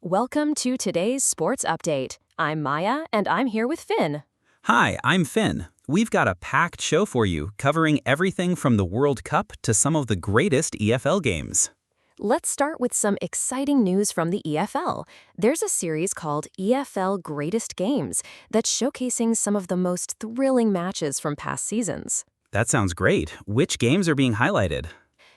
Welcome to today's sports update. I'm Maya, and I'm here with Finn. Hi, I'm Finn. We've got a packed show for you, covering everything from the World Cup to some of the greatest EFL games. Let's start with some exciting news from the EFL. There's a series called EFL Greatest Games that's showcasing some of the most thrilling matches from past seasons. That sounds great. Which games are being highlighted?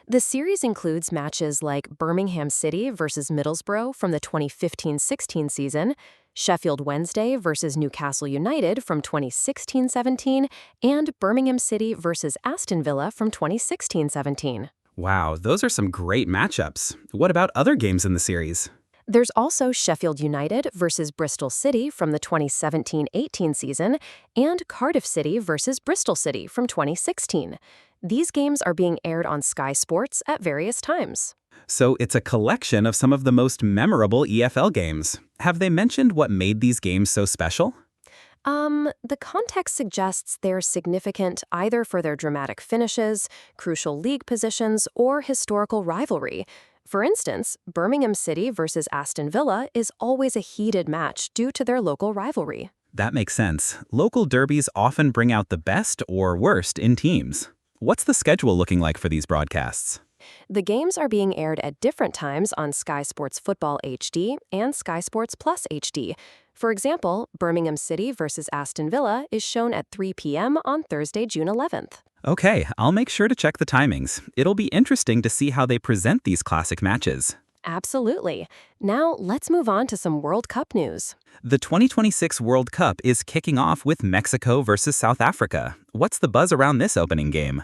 The series includes matches like Birmingham City versus Middlesbrough from the 2015-16 season, Sheffield Wednesday versus Newcastle United from 2016-17, and Birmingham City versus Aston Villa from 2016-17. Wow, those are some great matchups. What about other games in the series? There's also Sheffield United versus Bristol City from the 2017-18 season and Cardiff City versus Bristol City from 2016. These games are being aired on Sky Sports at various times. So it's a collection of some of the most memorable EFL games. Have they mentioned what made these games so special? The context suggests they're significant either for their dramatic finishes, crucial league positions, or historical rivalry. For instance, Birmingham City versus Aston Villa is always a heated match due to their local rivalry. That makes sense. Local derbies often bring out the best or worst in teams. What's the schedule looking like for these broadcasts? The games are being aired at different times on Sky Sports Football HD and Sky Sports Plus HD. For example, Birmingham City versus Aston Villa is shown at 3 p.m. on Thursday, June 11th. Okay, I'll make sure to check the timings. It'll be interesting to see how they present these classic matches. Absolutely. Now, let's move on to some World Cup news. The 2026 World Cup is kicking off with Mexico versus South Africa. What's the buzz around this opening game?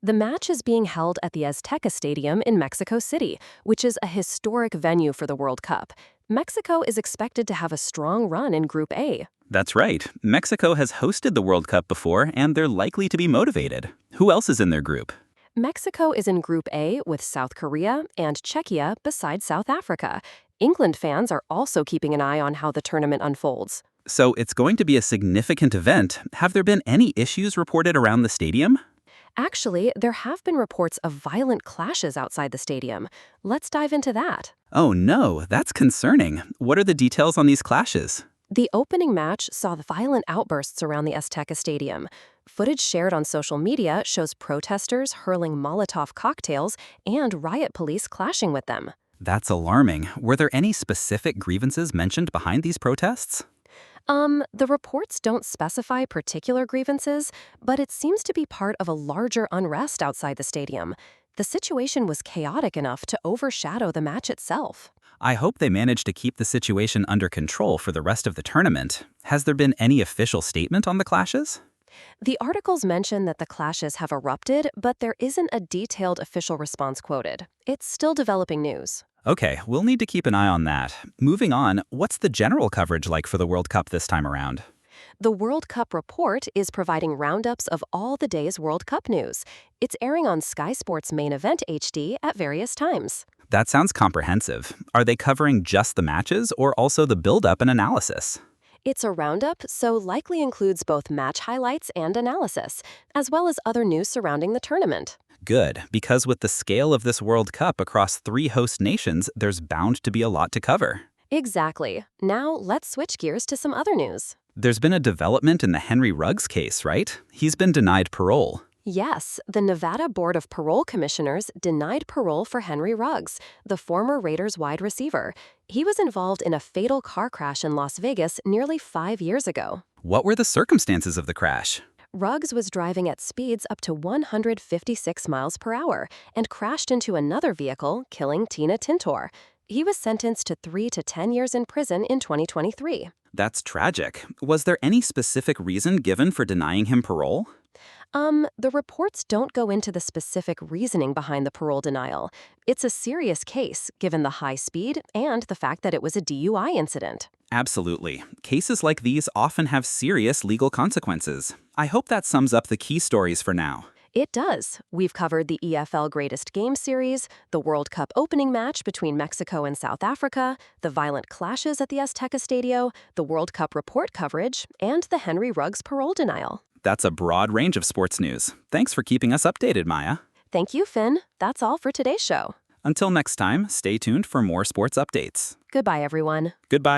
The match is being held at the Azteca Stadium in Mexico City, which is a historic venue for the World Cup. Mexico is expected to have a strong run in Group A. That's right. Mexico has hosted the World Cup before, and they're likely to be motivated. Who else is in their group? Mexico is in Group A with South Korea and Czechia beside South Africa. England fans are also keeping an eye on how the tournament unfolds. So it's going to be a significant event. Have there been any issues reported around the stadium? Actually, there have been reports of violent clashes outside the stadium. Let's dive into that. Oh no, that's concerning. What are the details on these clashes? The opening match saw the violent outbursts around the Azteca Stadium. Footage shared on social media shows protesters hurling Molotov cocktails and riot police clashing with them. That's alarming. Were there any specific grievances mentioned behind these protests? The reports don't specify particular grievances, but it seems to be part of a larger unrest outside the stadium. The situation was chaotic enough to overshadow the match itself. I hope they manage to keep the situation under control for the rest of the tournament. Has there been any official statement on the clashes? The articles mention that the clashes have erupted, but there isn't a detailed official response quoted. It's still developing news. Okay, we'll need to keep an eye on that. Moving on, what's the general coverage like for the World Cup this time around? The World Cup Report is providing roundups of all the day's World Cup news. It's airing on Sky Sports Main Event HD at various times. That sounds comprehensive. Are they covering just the matches or also the build-up and analysis? It's a roundup, so likely includes both match highlights and analysis, as well as other news surrounding the tournament. Good, because with the scale of this World Cup across 3 host nations, there's bound to be a lot to cover. Exactly. Now, let's switch gears to some other news. There's been a development in the Henry Ruggs case, right? He's been denied parole. Yes, the Nevada Board of Parole Commissioners denied parole for Henry Ruggs, the former Raiders wide receiver. He was involved in a fatal car crash in Las Vegas nearly 5 years ago. What were the circumstances of the crash? Ruggs was driving at speeds up to 156 miles per hour and crashed into another vehicle, killing Tina Tintor. He was sentenced to 3 to 10 years in prison in 2023. That's tragic. Was there any specific reason given for denying him parole? The reports don't go into the specific reasoning behind the parole denial. It's a serious case, given the high speed and the fact that it was a DUI incident. Absolutely. Cases like these often have serious legal consequences. I hope that sums up the key stories for now. It does. We've covered the EFL Greatest Game Series, the World Cup opening match between Mexico and South Africa, the violent clashes at the Azteca Stadium, the World Cup report coverage, and the Henry Ruggs parole denial. That's a broad range of sports news. Thanks for keeping us updated, Maya. Thank you, Finn. That's all for today's show. Until next time, stay tuned for more sports updates. Goodbye, everyone. Goodbye.